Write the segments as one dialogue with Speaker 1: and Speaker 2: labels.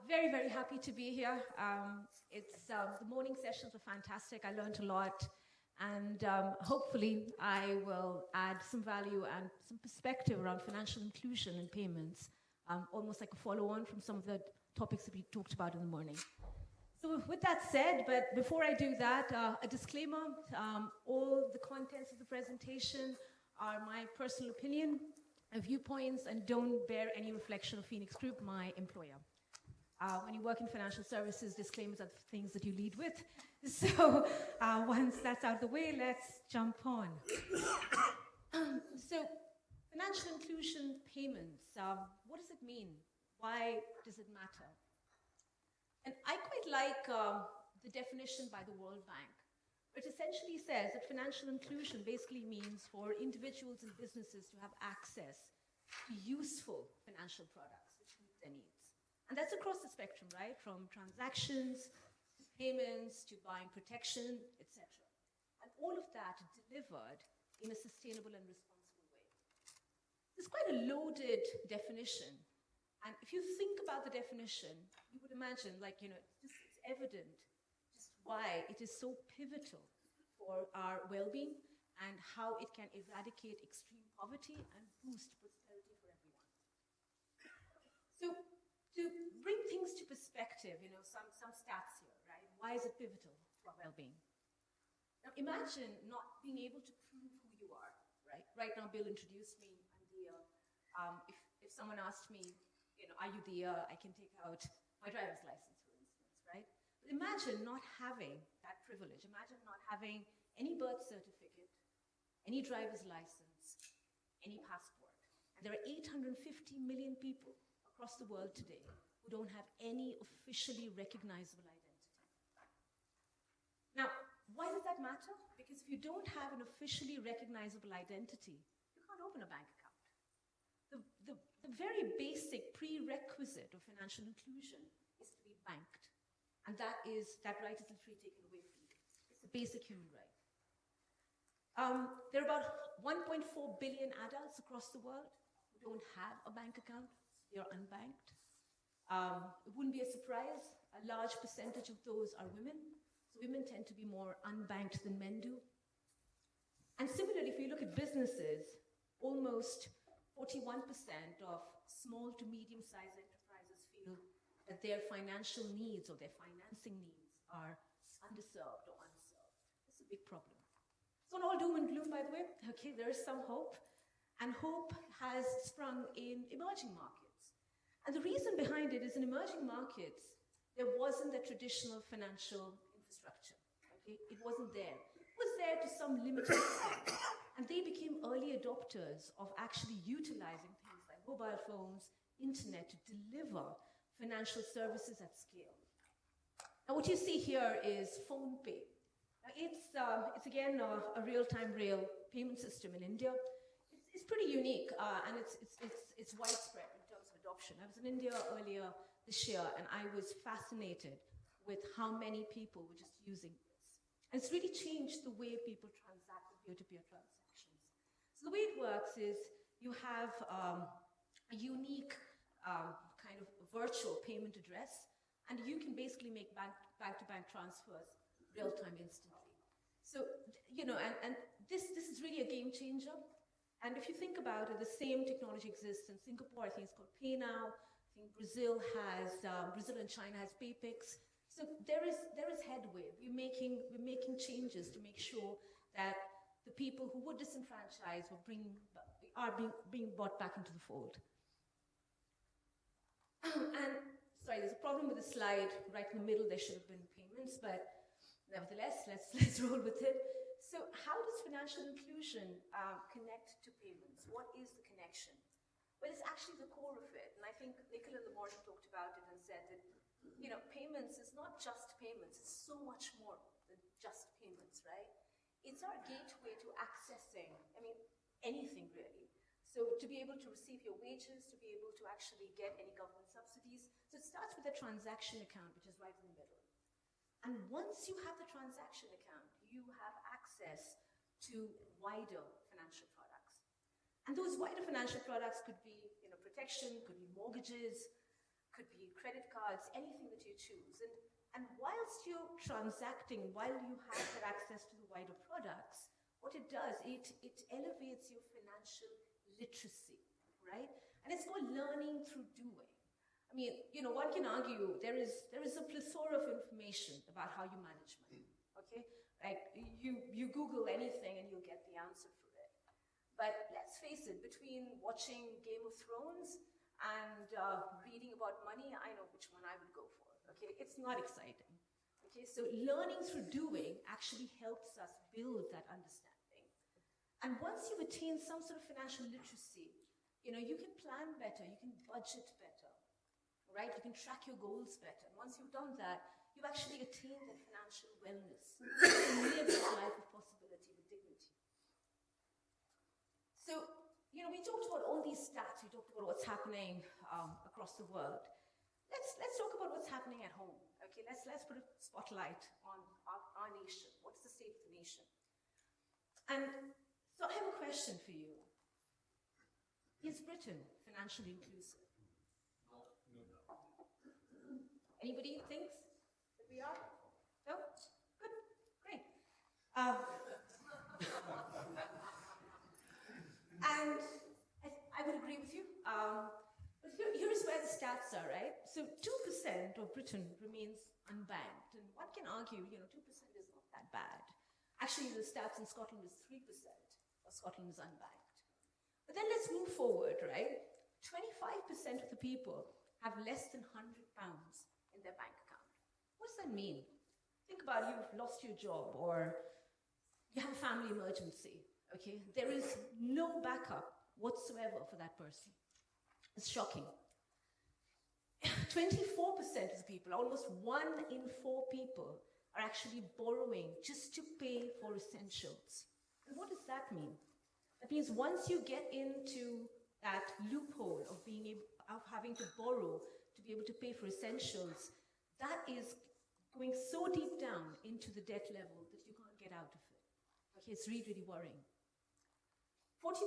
Speaker 1: Very, very happy to be here. The morning sessions were fantastic. I learned a lot. And hopefully, I will add some value and some perspective around financial inclusion and payments, almost like a follow on from some of the topics that we talked about in the morning. So, with that said, but before I do that, a disclaimer all the contents of the presentation are my personal opinion, viewpoints, and don't bear any reflection of Phoenix Group, my employer. When you work in financial services, disclaimers are the things that you lead with. So once that's out of the way, let's jump on. So financial inclusion payments, what does it mean? Why does it matter? And I quite like the definition by the World Bank. It essentially says that financial inclusion basically means for individuals and businesses to have access to useful financial products which meet their needs. And that's across the spectrum, right? From transactions, to payments, to buying protection, etc. And all of that delivered in a sustainable and responsible way. It's quite a loaded definition. And if you think about the definition, you would imagine, it's evident just why it is so pivotal for our well-being and how it can eradicate extreme poverty and boost prosperity for everyone. So, to bring things to perspective, some stats here, right? Why is it pivotal to our well-being? Now, imagine not being able to prove who you are, right? Right now, Bill introduced me. I'm Dia. If someone asked me, are you Dia? I can take out my driver's license, for instance, right? But imagine not having that privilege. Imagine not having any birth certificate, any driver's license, any passport. And there are 850 million people across the world today who don't have any officially recognizable identity. Now, why does that matter? Because if you don't have an officially recognizable identity, you can't open a bank account. The very basic prerequisite of financial inclusion is to be banked. And that right is literally taken away from you. It's a basic human right. There are about 1.4 billion adults across the world who don't have a bank account. They are unbanked. It wouldn't be a surprise. A large percentage of those are women. So women tend to be more unbanked than men do. And similarly, if you look at businesses, almost 41% of small to medium-sized enterprises feel that their financial needs or their financing needs are underserved or unserved. It's a big problem. It's not all doom and gloom, by the way. Okay, there is some hope. And hope has sprung in emerging markets. And the reason behind it is in emerging markets, there wasn't a traditional financial infrastructure. Okay? It wasn't there. It was there to some limited extent. And they became early adopters of actually utilizing things like mobile phones, internet to deliver financial services at scale. Now, what you see here is PhonePe. Now, it's again a real-time rail payment system in India. It's pretty unique and it's widespread in terms of adoption. I was in India earlier this year and I was fascinated with how many people were just using this. And it's really changed the way people transact with peer-to-peer transactions. So the way it works is you have a unique kind of virtual payment address and you can basically make bank-to-bank transfers real-time instantly. So, and this is really a game changer. And if you think about it, the same technology exists in Singapore. I think it's called PayNow. I think Brazil and China has PayPix. So there is headway. We're making changes to make sure that the people who were disenfranchised are being brought back into the fold. And sorry, there's a problem with the slide. Right in the middle, there should have been payments, but nevertheless, let's roll with it. So how does financial inclusion connect to payments? What is the connection? Well, it's actually the core of it. And I think Nicola in the morning talked about it and said that, payments is not just payments. It's so much more than just payments, right? It's our gateway to accessing, anything really. So to be able to receive your wages, to be able to actually get any government subsidies. So it starts with a transaction account, which is right in the middle. And once you have the transaction account, you have access to wider financial products. And those wider financial products could be protection, could be mortgages, could be credit cards, anything that you choose. And whilst you're transacting, while you have that access to the wider products, what it does, it elevates your financial literacy, right? And it's called learning through doing. I mean, one can argue there is a plethora of information about how you manage money, okay? Like, you Google anything and you'll get the answer for it. But let's face it, between watching Game of Thrones and reading about money, I know which one I would go for, okay? It's not exciting, okay? So learning through doing actually helps us build that understanding. And once you attain some sort of financial literacy, you can plan better, you can budget better, right? You can track your goals better. And once you've done that, you've actually attained that financial wellness. You can live a life of possibility with dignity. So, we talked about all these stats. We talked about what's happening across the world. Let's talk about what's happening at home. Okay, let's put a spotlight on our nation. What's the state of the nation? And so I have a question for you. Is Britain financially inclusive?
Speaker 2: No.
Speaker 1: Anybody thinks that we are? No? Good. Great. And I would agree with you. But here's where the stats are, right? So 2% of Britain remains unbanked. And one can argue, 2% is not that bad. Actually, the stats in Scotland is 3% of Scotland is unbanked. But then let's move forward, right? 25% of the people have less than £100 in their bank account. What does that mean? Think about you've lost your job or you have a family emergency, okay? There is no backup whatsoever for that person. It's shocking. 24% of the people, almost 1 in 4 people, are actually borrowing just to pay for essentials. And what does that mean? That means once you get into that loophole of having to borrow to be able to pay for essentials, that is going so deep down into the debt level that you can't get out of it. Okay, it's really, really worrying. 40%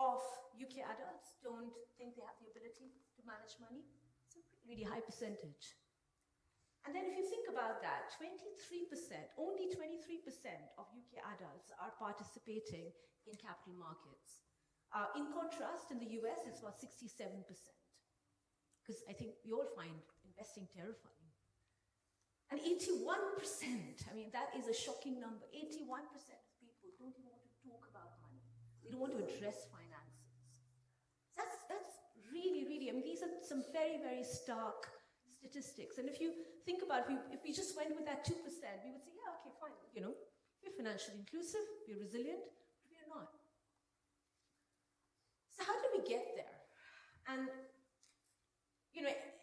Speaker 1: of UK adults don't think they have the ability to manage money. It's a really high percentage. And then if you think about that, 23%, only 23% of UK adults are participating in capital markets. In contrast, in the US, it's about 67%. Because I think we all find investing terrifying. And 81%, I mean, that is a shocking number. 81% of people don't even want to talk about money. They don't want to address finances. That's really, really, I mean, these are some very, very stark statistics. And if you think about it, if we just went with that 2%, we would say, yeah, okay, fine. We're financially inclusive, we're resilient, but we're not. So how did we get there? And,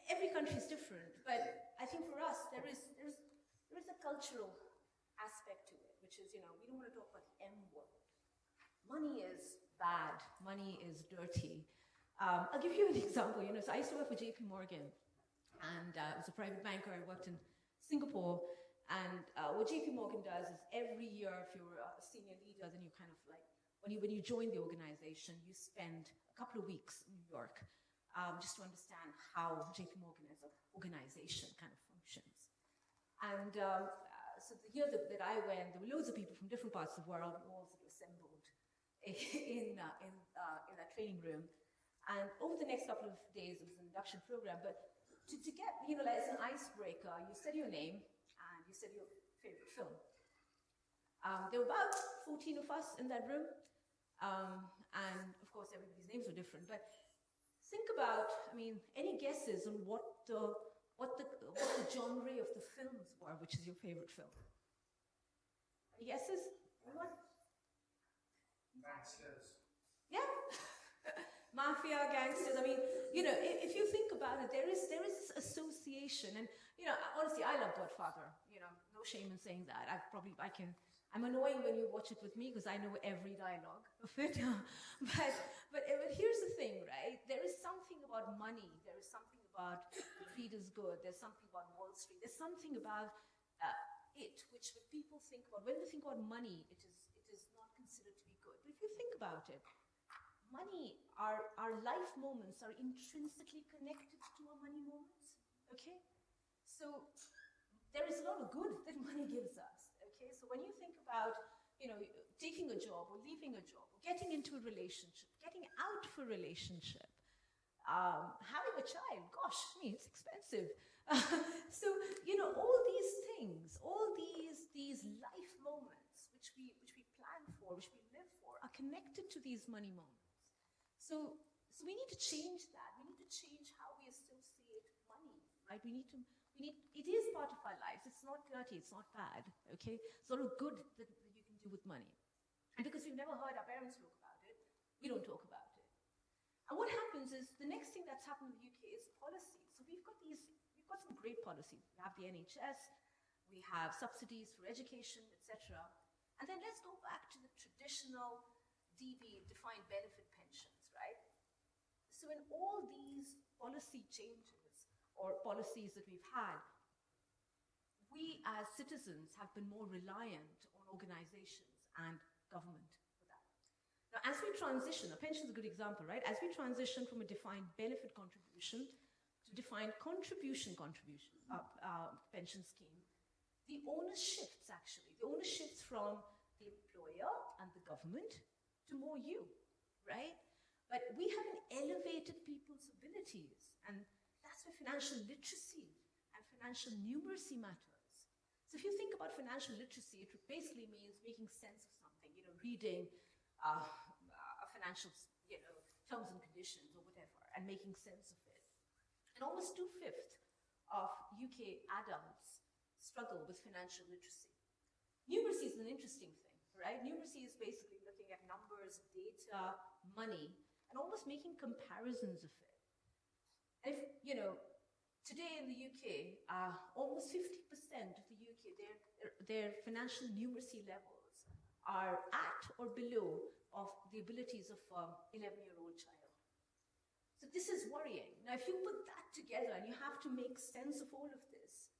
Speaker 1: every country is different, but I think for us, there is a cultural aspect to it, which is, we don't want to talk about the M word. Money is bad, money is dirty. I'll give you an example, so I used to work for JP Morgan, and I was a private banker. I worked in Singapore, and what JP Morgan does is every year, if you're a senior leader, then you kind of like, when you join the organization, you spend a couple of weeks in New York just to understand how JP Morgan as an organization kind of functions. And so the year that I went, there were loads of people from different parts of the world, all sort of assembled in that training room. And over the next couple of days, it was an induction program, but to get, like as an icebreaker, you said your name and you said your favorite film. There were about 14 of us in that room, and of course everybody's names were different. But think about, any guesses on what the genre of the films were, which is your favorite film? Any guesses? Anyone?
Speaker 2: Gangsters.
Speaker 1: Yeah. Mafia, gangsters. If you think about it, there is this association, and honestly, I love Godfather. No shame in saying that. I'm annoying when you watch it with me because I know every dialogue of it. but here's the thing, right? There is something about money. There is something about greed is good. There's something about Wall Street. There's something about it, which when people think about, when they think about money, it is not considered to be good. But if you think about it, money, our life moments are intrinsically connected to our money moments, okay? So there is a lot of good that money gives us, okay? So when you think about, taking a job or leaving a job, or getting into a relationship, getting out of a relationship, having a child, gosh, it's expensive. So, all these things, all these life moments which we plan for, which we live for, are connected to these money moments. So we need to change that. We need to change how we associate money, right? It is part of our lives. It's not dirty, it's not bad, okay? It's a lot of good that you can do with money. And because we've never heard our parents talk about it, we don't talk about it. And what happens is, the next thing that's happened in the UK is policy. So we've got some great policies. We have the NHS, we have subsidies for education, etc. And then let's go back to the traditional DB, defined benefit pensions, right? So in all these policy changes or policies that we've had, we as citizens have been more reliant on organizations and government for that. Now, as we transition, a pension is a good example, right? As we transition from a defined benefit contribution to defined contribution pension scheme, the onus shifts, actually. The onus shifts from the employer and the government to more you, right? But we haven't elevated people's abilities, and that's where financial literacy and financial numeracy matters. So if you think about financial literacy, it basically means making sense of something, reading a financial, terms and conditions or whatever, and making sense of it. And almost 2/5 of UK adults struggle with financial literacy. Numeracy is an interesting thing, right? Numeracy is basically looking at numbers, data, money, and almost making comparisons of it. And if, today in the UK, almost 50% of the UK, their financial numeracy levels are at or below of the abilities of an 11-year-old child. So this is worrying. Now, if you put that together and you have to make sense of all of this,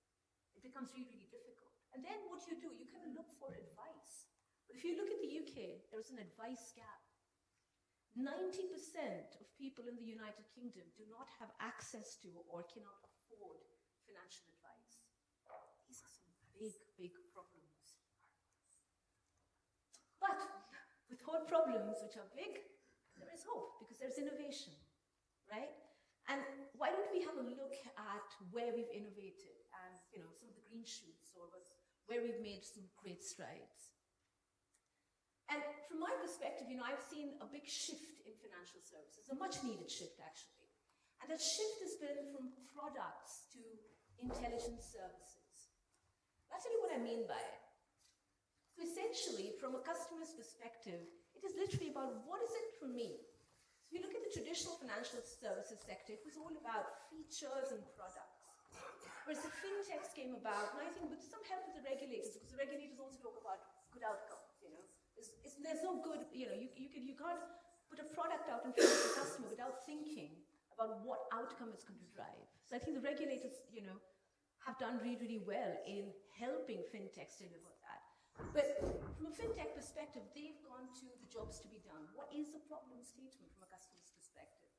Speaker 1: it becomes really, really difficult. And then what you do, you kind of look for advice. But if you look at the UK, there's an advice gap. 90% of people in the United Kingdom do not have access to or cannot afford financial advice. These are some big, big problems. But with all problems which are big, there is hope because there's innovation, right? And why don't we have a look at where we've innovated and, some of the green shoots or where we've made some great strides. And from my perspective, I've seen a big shift in financial services, a much needed shift actually. And that shift has been from products to intelligence services. I'll tell you what I mean by it. So essentially, from a customer's perspective, it is literally about what is it for me? So if you look at the traditional financial services sector, it was all about features and products. Whereas the fintechs came about, and I think with some help of the regulators, because the regulators also talk about good outcomes, there's no good, you can't put a product out in front of the customer without thinking about what outcome it's going to drive. So I think the regulators, have done really, really well in helping fintechs deliver that. But from a fintech perspective, they've gone to the jobs to be done. What is the problem statement from a customer's perspective?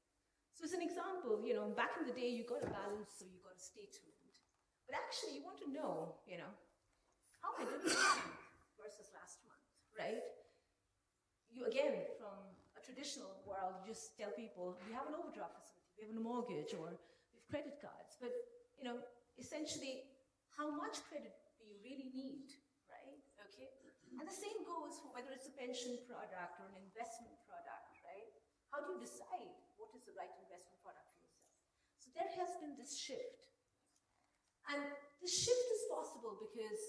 Speaker 1: So as an example, back in the day, you got a balance, so you got a statement. But actually, you want to know, how am I doing this month versus last month, right? You, again, from a traditional world, you just tell people, we have an overdraft facility, we have a mortgage, or we have credit cards. But, essentially, how much credit do you really need, right? Okay? And the same goes for whether it's a pension product or an investment product, right? How do you decide what is the right investment product for yourself? So there has been this shift. And this shift is possible because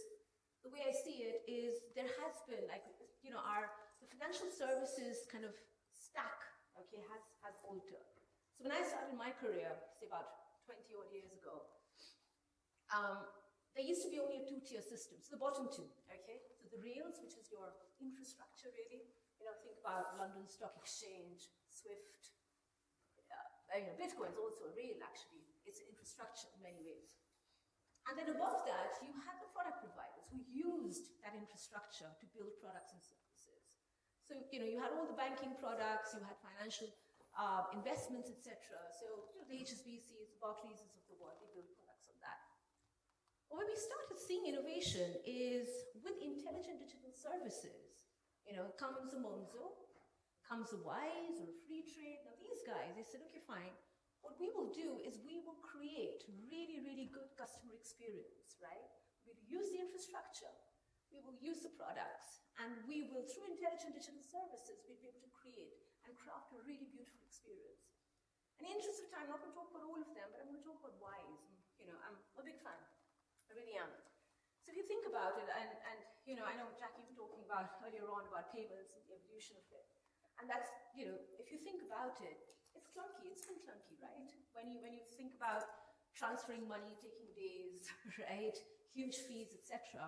Speaker 1: the way I see it is there has been, the financial services kind of stack, okay, has altered. So when I started my career, say about 20 odd years ago, there used to be only a two-tier system, so the bottom two, okay? So the rails, which is your infrastructure really, think about London Stock Exchange, SWIFT, Bitcoin is also a rail actually, it's infrastructure in many ways. And then above that, you had the product providers who used that infrastructure to build products and services. So, you had all the banking products, you had financial investments, etc. So, the HSBCs, the Barclays of the world, they build products on that. But where we started seeing innovation is with intelligent digital services. Comes a Monzo, comes a Wise or a Free Trade. Now these guys, they said, okay, fine. What we will do is we will create really, really good customer experience, right? We'll use the infrastructure, we will use the products, and we will, through intelligent digital services, we'll be able to create and craft a really beautiful experience. In the interest of time, I'm not going to talk about all of them, but I'm going to talk about Wise. I'm a big fan. I really am. So if you think about it, and I know, Jackie, you were talking about earlier on about payments and the evolution of it. And that's, if you think about it, it's clunky. It's been clunky, right? When you think about transferring money, taking days, right? Huge fees, etc.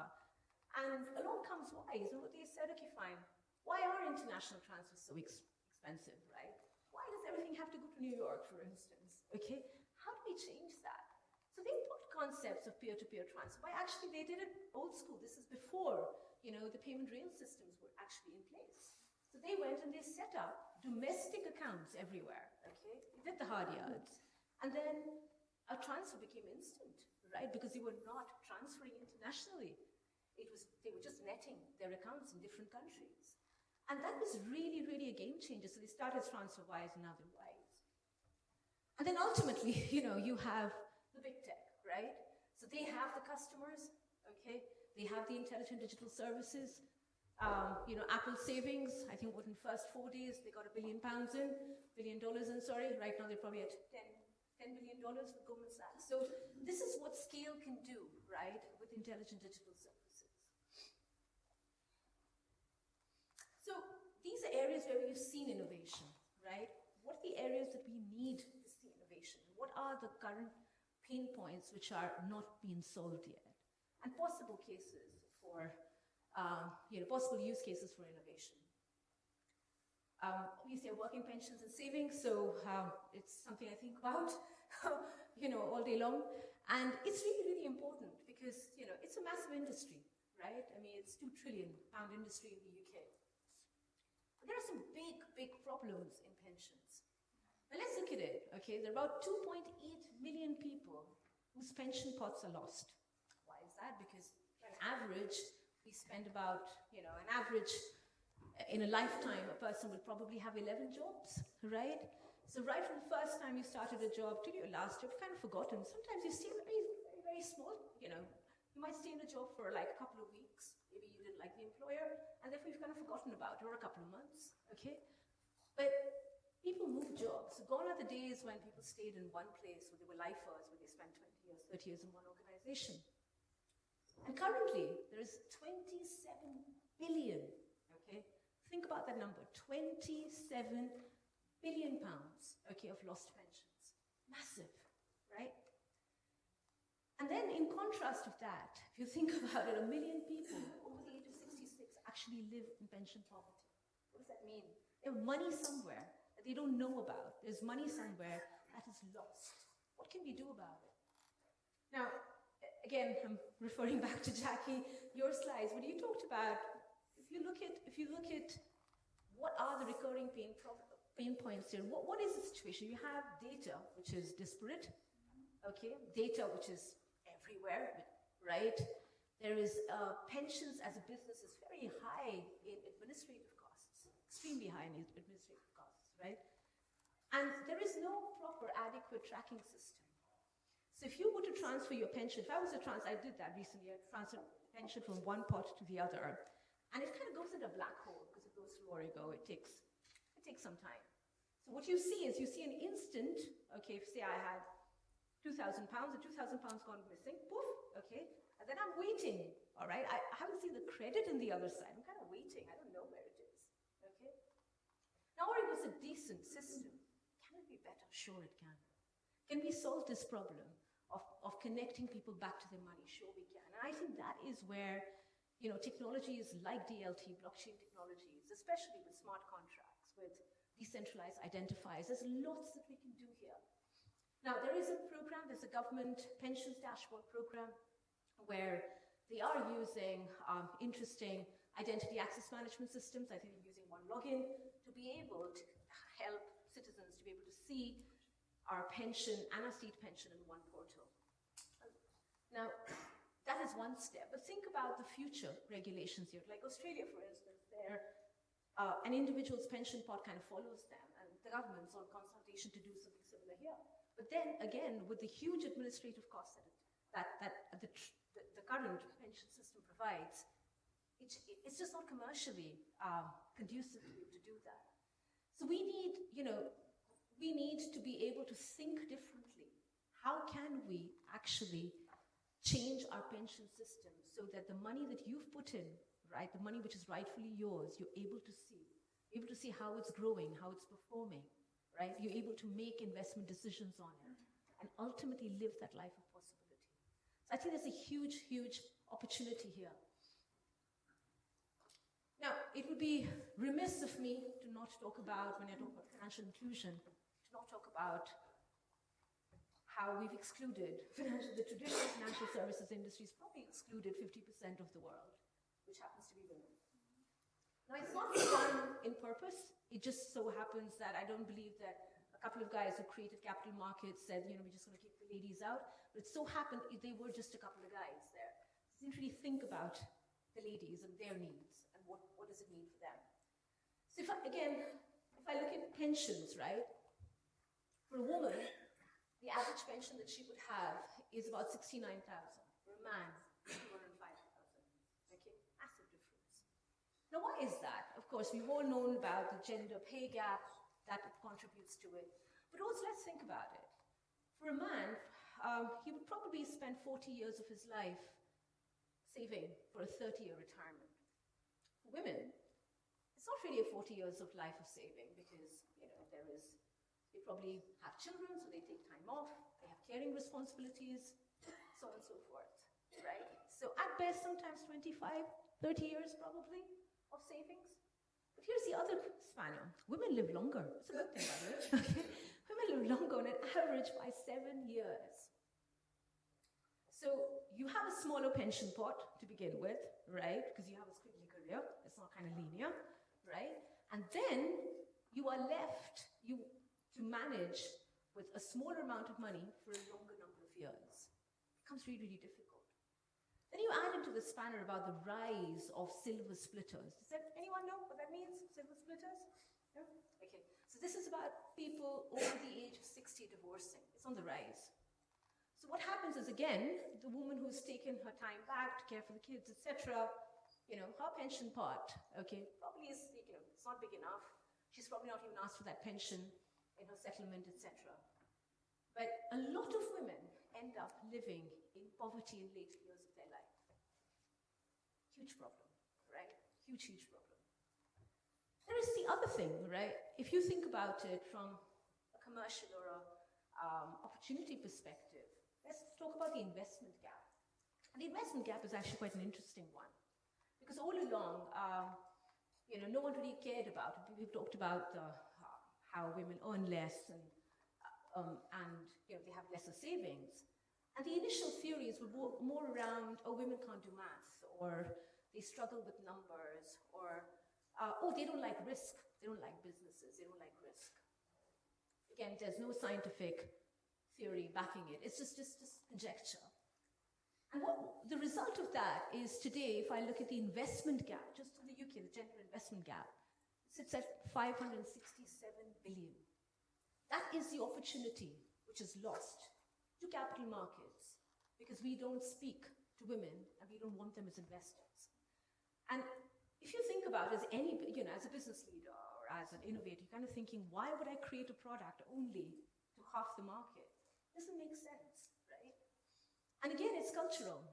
Speaker 1: And along comes Wise, and what they said, okay, fine. Why are international transfers so expensive, right? Why does everything have to go to New York, for instance? Okay, how do we change that? So they put concepts of peer-to-peer transfer, but actually they did it old school. This is before, the payment rail systems were actually in place. So they went and they set up domestic accounts everywhere, okay? They did the hard yards. And then a transfer became instant, right? Because they were not transferring internationally. They were just netting their accounts in different countries. And that was really, really a game changer. So they started TransferWise and otherwise. And then ultimately, you have the big tech, right? So they have the customers, okay? They have the intelligent digital services. Apple savings, I think within the first 4 days, they got £1 billion in, sorry. Right now they're probably at $10 billion with Goldman Sachs. So this is what scale can do, right, with intelligent digital services. So these are areas where we've seen innovation, right? What are the areas that we need to see innovation? What are the current pain points which are not being solved yet? And possible cases for possible use cases for innovation. Obviously, working pensions and savings, so it's something I think about, all day long. And it's really, really important because, it's a massive industry, right? I mean, it's £2 trillion industry in the UK. But there are some big, big problems in pensions. Now, let's look at it, okay? There are about 2.8 million people whose pension pots are lost. Why is that? Because on average, we spend about, an average, in a lifetime, a person will probably have 11 jobs, right? So right from the first time you started a job till your last job, you've kind of forgotten. Sometimes you stay very, very, very small, You might stay in a job for like a couple of weeks. Maybe you didn't like the employer, and therefore you've kind of forgotten about it, or a couple of months, okay? But people move jobs. So gone are the days when people stayed in one place, where they were lifers, where they spent 20 years, 30 years in one organization. And currently, there is 27 billion, okay? Think about that number, 27 billion pounds, okay, of lost pensions. Massive, right? And then in contrast with that, if you think about it, 1 million people over the age of 66 actually live in pension poverty. What does that mean? They have money somewhere that they don't know about. There's money somewhere that is lost. What can we do about it? Now, again, I'm referring back to Jackie, your slides, when you talked about, if you look at what are the recurring pain points here, what is the situation? You have data, which is disparate, okay? Data, which is everywhere, right? There is pensions as a business is very high in administrative costs, extremely high in administrative costs, right? And there is no proper adequate tracking system. So if you were to transfer your pension, if I was to I did that recently, I transferred pension from one pot to the other, and it kind of goes into a black hole because it goes through Origo. It takes some time. So what you see is an instant, okay, say I had £2,000, the £2,000 gone missing, poof, okay, and then I'm waiting, all right? I haven't seen the credit in the other side. I'm kind of waiting. I don't know where it is, okay? Now, Origo is a decent system. Can it be better? Sure it can. Can we solve this problem of connecting people back to their money? Sure we can. And I think that is where, technologies like DLT, blockchain technologies, especially with smart contracts, with decentralized identifiers, there's lots that we can do here. Now, there is a program, there's a government pensions dashboard program where they are using interesting identity access management systems. I think they're using one login to be able to help citizens to be able to see our pension and our state pension in one portal. Now, that is one step, but think about the future regulations here. Like Australia, for instance, an individual's pension pot kind of follows them, and the government's on consultation to do something similar here. But then again, with the huge administrative costs that the current pension system provides, it's just not commercially conducive to be able to do that. So we need to be able to think differently. How can we actually change our pension system so that the money that you've put in, right, the money which is rightfully yours, you're able to see how it's growing, how it's performing, right? You're able to make investment decisions on it and ultimately live that life of possibility. So I think there's a huge, huge opportunity here. Now, it would be remiss of me to not talk about, when I talk about financial inclusion, to not talk about how we've excluded the traditional financial services industries, probably excluded 50% of the world, which happens to be women. Now, it's not done in purpose. It just so happens that I don't believe that a couple of guys who created capital markets said, we're just going to kick the ladies out. But it so happened they were just a couple of guys there. So didn't really think about the ladies and their needs and what does it mean for them. So if I look at pensions, right? For a woman, the average pension that she would have is about 69,000. For a man, 205,000. Okay, massive difference. Now, why is that? Of course, we've all known about the gender pay gap, that it contributes to it. But also, let's think about it. For a man, he would probably spend 40 years of his life saving for a 30-year retirement. For women, it's not really a 40 years of life of saving because, they probably have children, so they take time off, they have caring responsibilities, so on and so forth, right? So at best, sometimes 25, 30 years probably of savings. But here's the other spanner. Women live longer. It's a good thing, by the way. Okay? Women live longer on an average by 7 years. So you have a smaller pension pot to begin with, right? Because you have a squiggly career. It's not kind of linear, right? And then you are left to manage with a smaller amount of money for a longer number of years. It becomes really, really difficult. Then you add into the spanner about the rise of silver splitters. Does anyone know what that means, silver splitters? No? Okay. So this is about people over the age of 60 divorcing. It's on the rise. So what happens is, again, the woman who's taken her time back to care for the kids, etc., her pension pot, okay, probably is, it's not big enough. She's probably not even asked for that pension in her settlement, etc. But a lot of women end up living in poverty in later years of their life. Huge problem, right? Huge, huge problem. There is the other thing, right? If you think about it from a commercial or a opportunity perspective, let's talk about the investment gap. And the investment gap is actually quite an interesting one. Because all along, no one really cared about it. We've talked about how women earn less and they have lesser savings. And the initial theories were more around, women can't do math, or they struggle with numbers, or they don't like risk. They don't like businesses. They don't like risk. Again, there's no scientific theory backing it. It's just conjecture. And the result of that is today, if I look at the investment gap, just in the UK, the gender investment gap, sits at 567 billion. That is the opportunity which is lost to capital markets because we don't speak to women and we don't want them as investors. And if you think about it, as a business leader or as an innovator, you're kind of thinking, why would I create a product only to half the market? It doesn't make sense, right? And again, it's cultural.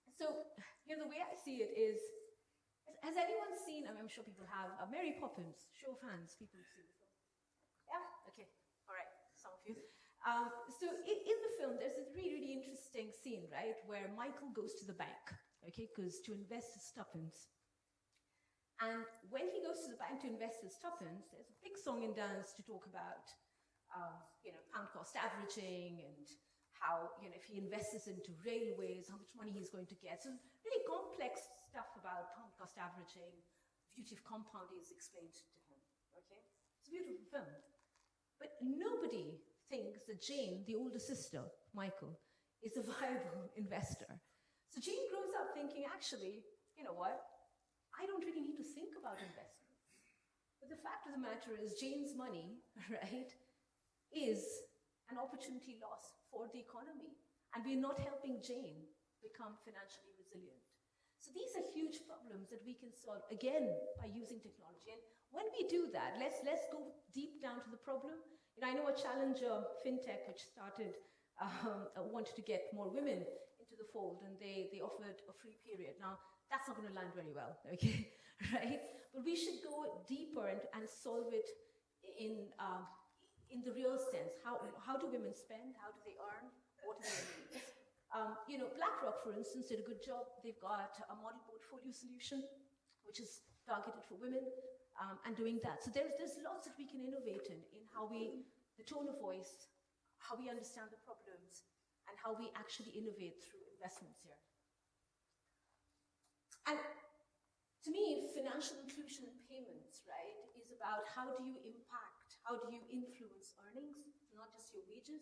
Speaker 1: So, the way I see it is, has anyone seen, I'm sure people have, Mary Poppins, show of hands, people have seen the film? Yeah? Okay, all right, some of you. So in the film, there's this really, really interesting scene, right, where Michael goes to the bank, okay, because to invest his tuppence. And when he goes to the bank to invest his tuppence, there's a big song and dance to talk about, pound cost averaging and how, if he invests into railways, how much money he's going to get. So really complex stuff about pound cost averaging, beauty of compounding is explained to him. Okay, it's a beautiful film, but nobody thinks that Jane, the older sister, Michael, is a viable investor. So Jane grows up thinking, actually, you know what? I don't really need to think about investments. But the fact of the matter is, Jane's money, right, is an opportunity loss for the economy. And we're not helping Jane become financially resilient. So these are huge problems that we can solve, again, by using technology. And when we do that, let's go deep down to the problem. You know, I know a challenger, fintech, which started, wanted to get more women into the fold, and they offered a free period. Now, that's not going to land very well, okay, right? But we should go deeper and solve it in the real sense. How do women spend? How do they earn? What are their needs? You know, BlackRock, for instance, did a good job. They've got a model portfolio solution, which is targeted for women, and doing that. So there's lots that we can innovate in how the tone of voice, how we understand the problems, and how we actually innovate through investments here. And to me, financial inclusion in payments, right, is about how do you impact, how do you influence earnings, not just your wages,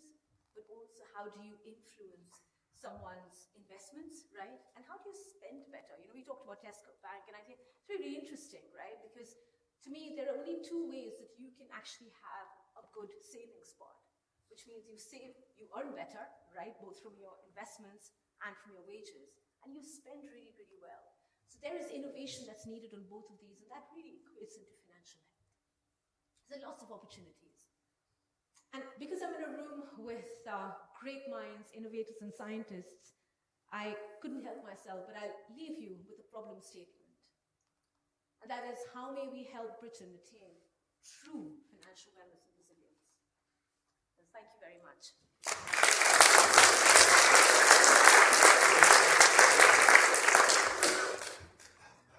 Speaker 1: but also how do you influence someone's investments, right? And how do you spend better? You know, we talked about Tesco Bank, and I think it's really interesting, right? Because to me, there are only two ways that you can actually have a good savings spot, which means you save, you earn better, right? Both from your investments and from your wages, and you spend really, really well. So there is innovation that's needed on both of these, and that really equates into financial health. There are lots of opportunities. And because I'm in a room with great minds, innovators, and scientists, I couldn't help myself, but I'll leave you with a problem statement. And that is, how may we help Britain attain true financial wellness and resilience? And thank you very much.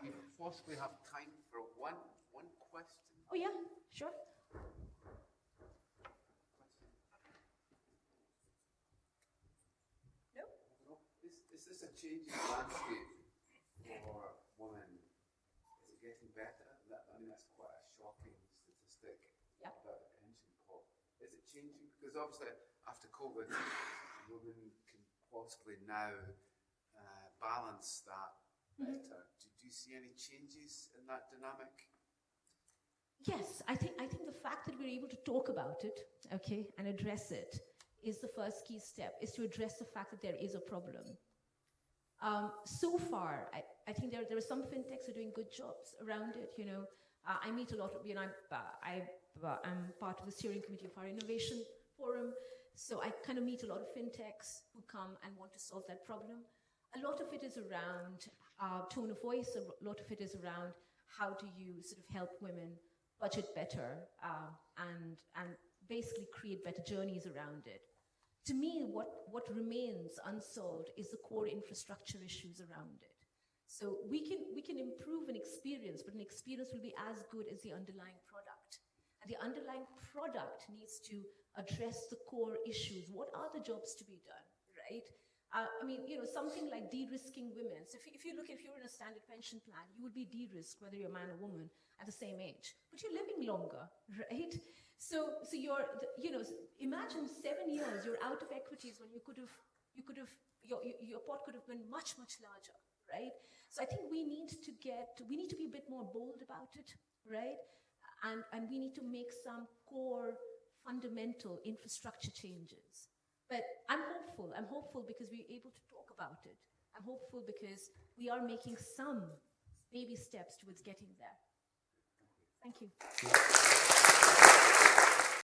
Speaker 2: We possibly have time for one question.
Speaker 1: Oh yeah, sure.
Speaker 2: Is this a changing landscape for women? Is it getting better? I mean, that's quite a shocking statistic about the pension pot. Is it changing? Because obviously, after COVID, women can possibly now balance that better. Do you see any changes in that dynamic?
Speaker 1: Yes, I think the fact that we're able to talk about it, okay, and address it is the first key step, is to address the fact that there is a problem. So far, I think there are some fintechs who are doing good jobs around it. You know, I meet a lot of, you know, I'm part of the steering committee of our innovation forum, so I kind of meet a lot of fintechs who come and want to solve that problem. A lot of it is around tone of voice. A lot of it is around how do you sort of help women budget better and basically create better journeys around it. To me, what remains unsolved is the core infrastructure issues around it. So we can improve an experience, but an experience will be as good as the underlying product. And the underlying product needs to address the core issues. What are the jobs to be done, right? I mean, you know, something like de-risking women. So if you're in a standard pension plan, you would be de-risked whether you're a man or woman at the same age, but you're living longer, right? So you're, you know, imagine 7 years you're out of equities when your pot could have been much, much larger, right? So I think we need to be a bit more bold about it, right? And we need to make some core fundamental infrastructure changes. But I'm hopeful because we're able to talk about it. I'm hopeful because we are making some baby steps towards getting there. Thank you.